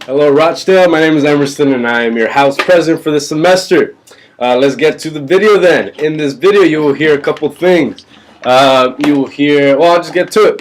Hello, Rochdale. My name is Emerson, and I am your house president for the semester. Let's get to the video then. In this video, you will hear a couple things. You will hear, well, I'll just get to it.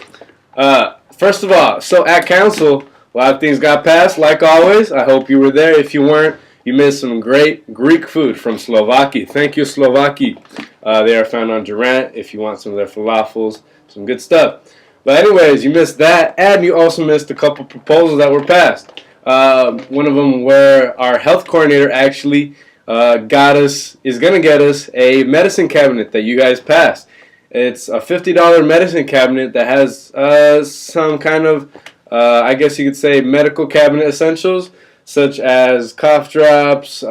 First of all, so at council, a lot of things got passed, like always. I hope you were there. If you weren't, you missed some great Greek food from Slovakia. Thank you, Slovakia. They are found on Durant if you want some of their falafels, some good stuff. But anyways, you missed that, and you also missed a couple proposals that were passed. One of them where our health coordinator actually is going to get us a medicine cabinet that you guys passed. It's a $50 medicine cabinet that has some kind of, I guess you could say, medical cabinet essentials, such as cough drops,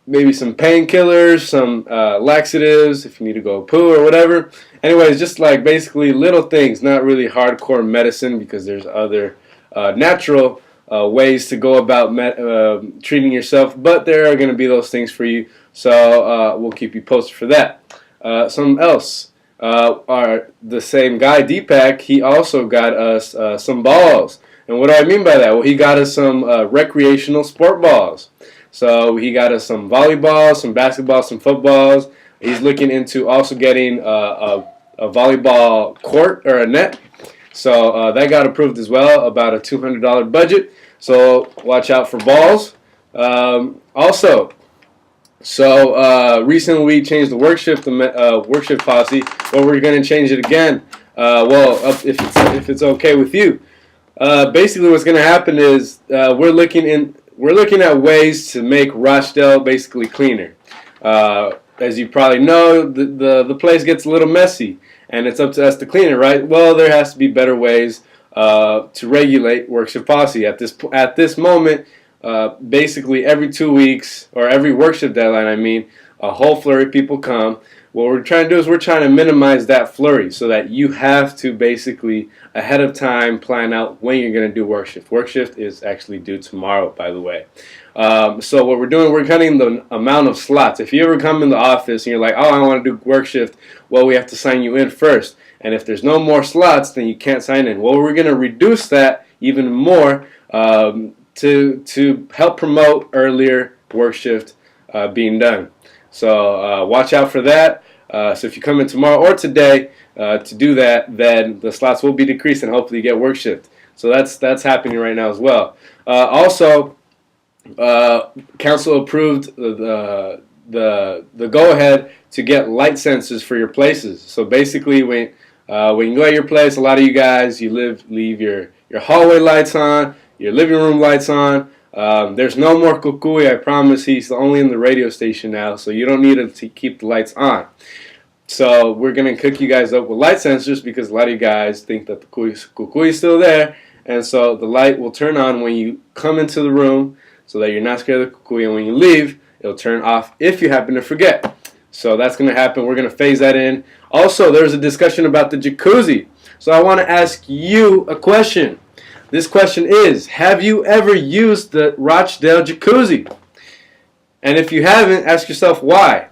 maybe some painkillers, some laxatives if you need to go poo or whatever. Anyways, just like basically little things, not really hardcore medicine, because there's other natural ways to go about treating yourself, but there are going to be those things for you, so we'll keep you posted for that. Something else, the same guy, Deepak, he also got us some balls. And what do I mean by that? Well, he got us some recreational sport balls. So he got us some volleyball, some basketball, some footballs. He's looking into also getting a volleyball court or a net. So that got approved as well, about a $200 budget. So watch out for balls. Recently we changed the Workshift policy, but we're going to change it again. If it's okay with you. Basically, what's going to happen is we're looking at ways to make Rochdale basically cleaner. As you probably know, the place gets a little messy, and it's up to us to clean it, right? Well, there has to be better ways to regulate Workshift policy. At this moment, basically every 2 weeks, or every Workshift deadline, I mean, a whole flurry of people come. What we're trying to do is we're trying to minimize that flurry so that you have to basically ahead of time plan out when you're going to do Workshift. Workshift is actually due tomorrow, by the way. So what we're doing, we're cutting the amount of slots. If you ever come in the office and you're like, oh, I want to do Workshift, well, we have to sign you in first. And if there's no more slots, then you can't sign in. Well, we're going to reduce that even more to help promote earlier Workshift being done. So watch out for that. So if you come in tomorrow or today to do that, then the slots will be decreased and hopefully you get Workshift. So that's happening right now as well. Also, council approved the go-ahead to get light sensors for your places. So basically, when you go at your place, a lot of you guys, you leave your hallway lights on, your living room lights on. There's no more kukui, I promise. He's only in the radio station now, so you don't need to keep the lights on. So we're going to cook you guys up with light sensors, because a lot of you guys think that the kukui is still there, and so the light will turn on when you come into the room so that you're not scared of the kukui, and when you leave, it'll turn off if you happen to forget. So that's going to happen. We're going to phase that in. Also, there's a discussion about the jacuzzi. So I want to ask you a question. This question is, have you ever used the Rochdale jacuzzi? And if you haven't, ask yourself why.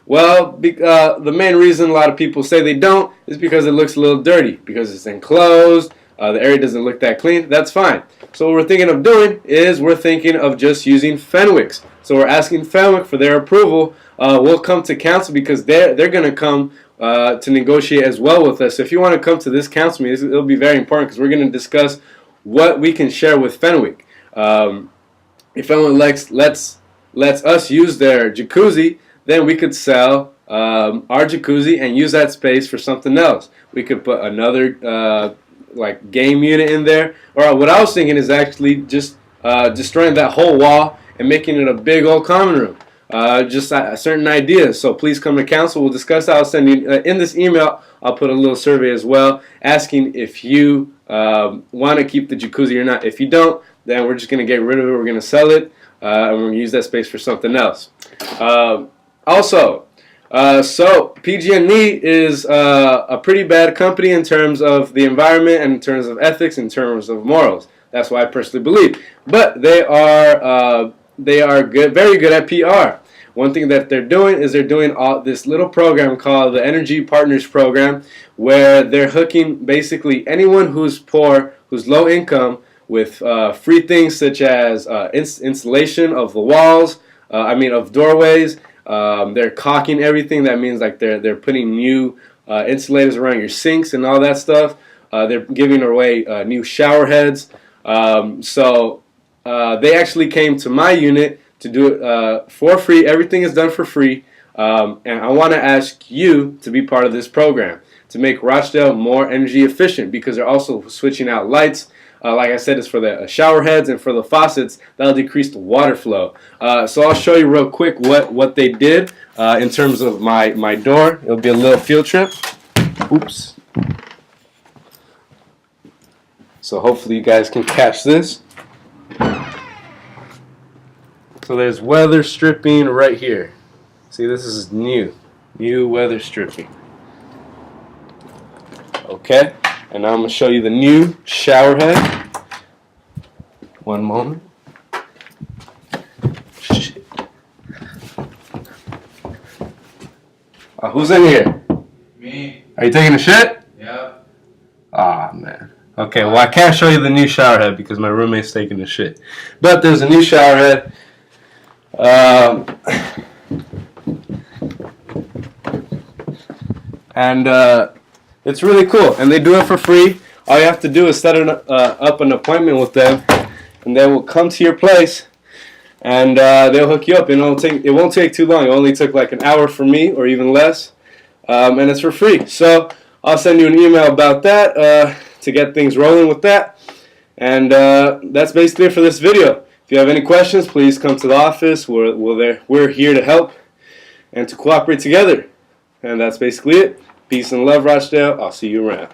Well, the main reason a lot of people say they don't is because it looks a little dirty, because it's enclosed, the area doesn't look that clean. That's fine. So what we're thinking of doing is we're thinking of just using Fenwick's. So we're asking Fenwick for their approval. We'll come to council because they're going to come to negotiate as well with us. So if you want to come to this council meeting, it'll be very important, because we're going to discuss what we can share with Fenwick. If Fenwick lets us use their jacuzzi, then we could sell our jacuzzi and use that space for something else. We could put another like game unit in there. Or what I was thinking is actually just destroying that whole wall and making it a big old common room. Just certain ideas. So please come to council. We'll discuss that. I'll send you in this email. I'll put a little survey as well, asking if you want to keep the jacuzzi or not. If you don't, then we're just going to get rid of it. We're going to sell it, and we're going to use that space for something else. So PG&E is a pretty bad company in terms of the environment and in terms of ethics, in terms of morals. That's what I personally believe. But they are good, very good at PR. One thing that they're doing is they're doing this little program called the Energy Partners Program, where they're hooking basically anyone who's poor, who's low income, with free things such as installation of the walls, of doorways. They're caulking everything. That means like they're putting new insulators around your sinks and all that stuff. They're giving away new shower heads. So they actually came to my unit to do it for free. Everything is done for free. And I want to ask you to be part of this program to make Rochdale more energy efficient, because they're also switching out lights. Like I said, it's for the shower heads and for the faucets. That'll decrease the water flow. So I'll show you real quick what they did in terms of my door. It'll be a little field trip. Oops. So hopefully you guys can catch this. So there's weather stripping right here. See, this is new weather stripping. Okay, and now I'm going to show you the new shower head. One moment. Shit. Who's in here? Me. Are you taking a shit? Yeah. Ah, man. Okay, well I can't show you the new shower head because my roommate's taking a shit. But there's a new shower head. And it's really cool, and they do it for free. All you have to do is set up an appointment with them, and they will come to your place, and they'll hook you up. And it won't take too long. It only took like an hour for me, or even less, and it's for free. So I'll send you an email about that to get things rolling with that. And that's basically it for this video. If you have any questions, please come to the office. We're here to help and to cooperate together. And that's basically it. Peace and love, Rochdale. I'll see you around.